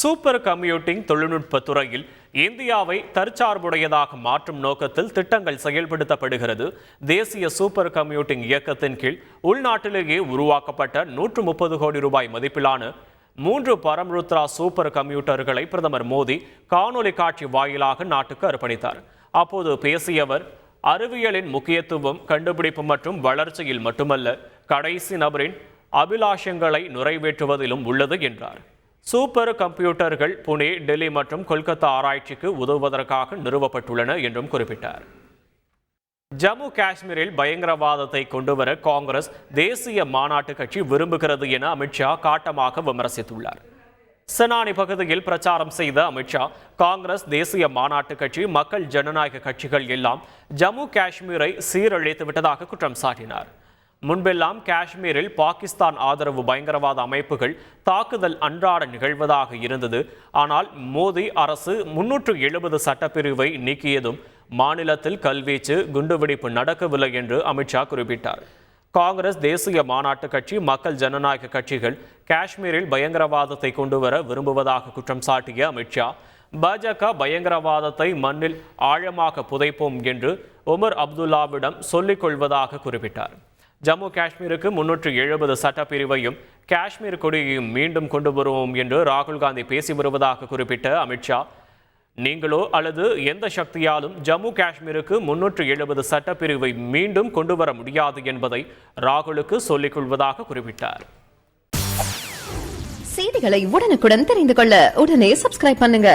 Super computing தொழில்நுட்ப துறையில் இந்தியாவை தற்சார்புடையதாக மாற்றும் நோக்கத்தில் திட்டங்கள் செயல்படுத்தப்படுகிறது. தேசிய சூப்பர் கம்ப்யூட்டிங் இயக்கத்தின் கீழ் உள்நாட்டிலேயே உருவாக்கப்பட்ட 130 கோடி ரூபாய் மதிப்பிலான 3 பரம்ருத்ரா சூப்பர் கம்ப்யூட்டர்களை பிரதமர் மோடி காணொலி காட்சி வாயிலாக நாட்டுக்கு அர்ப்பணித்தார். அப்போது பேசிய அவர், அறிவியலின் முக்கியத்துவம் கண்டுபிடிப்பு மற்றும் வளர்ச்சியில் மட்டுமல்ல, கடைசி நபரின் அபிலாஷங்களை நிறைவேற்றுவதிலும் உள்ளது என்றார். சூப்பர் கம்ப்யூட்டர்கள் புனே, டெல்லி மற்றும் கொல்கத்தா ஆராய்ச்சிக்கு உதவுவதற்காக நிறுவப்பட்டுள்ளன என்றும் குறிப்பிட்டார். ஜம்மு காஷ்மீரில் பயங்கரவாதத்தை கொண்டுவர காங்கிரஸ் தேசிய மாநாட்டு கட்சி விரும்புகிறது என அமித்ஷா காட்டமாக விமர்சித்துள்ளார். செனானி பகுதியில் பிரச்சாரம் செய்த அமித்ஷா, காங்கிரஸ், தேசிய மாநாட்டு கட்சி, மக்கள் ஜனநாயக கட்சிகள் எல்லாம் ஜம்மு காஷ்மீரை சீரழித்து விட்டதாக குற்றம் சாட்டினார். முன்பெல்லாம் காஷ்மீரில் பாகிஸ்தான் ஆதரவு பயங்கரவாத அமைப்புகள் தாக்குதல் அன்றாட நிகழ்வதாக இருந்தது. ஆனால் மோடி அரசு 370 சட்டப்பிரிவை நீக்கியதும் மாநிலத்தில் கல்வீச்சு, குண்டுவெடிப்பு நடக்கவில்லை என்று அமித்ஷா குறிப்பிட்டார். காங்கிரஸ், தேசிய மாநாட்டு கட்சி, மக்கள் ஜனநாயக கட்சிகள் காஷ்மீரில் பயங்கரவாதத்தை கொண்டுவர விரும்புவதாக குற்றம் சாட்டிய அமித்ஷா, பாஜக பயங்கரவாதத்தை மண்ணில் ஆழமாக புதைப்போம் என்று உமர் அப்துல்லாவிடம் சொல்லிக் கொள்வதாக குறிப்பிட்டார். ஜம்மு காஷ்மீருக்கு 370 சட்டப்பிரிவையும் காஷ்மீர் கொடியையும் மீண்டும் கொண்டு வருவோம் என்று ராகுல் காந்தி பேசி வருவதாக குறிப்பிட்ட அமித்ஷா, நீங்களோ அல்லது எந்த சக்தியாலும் ஜம்மு காஷ்மீருக்கு 370 சட்டப்பிரிவை மீண்டும் கொண்டு வர முடியாது என்பதை ராகுலுக்கு சொல்லிக் கொள்வதாக குறிப்பிட்டார். செய்திகளை உடனுக்குடன் தெரிந்து கொள்ள உடனே சப்ஸ்கிரைப் பண்ணுங்க.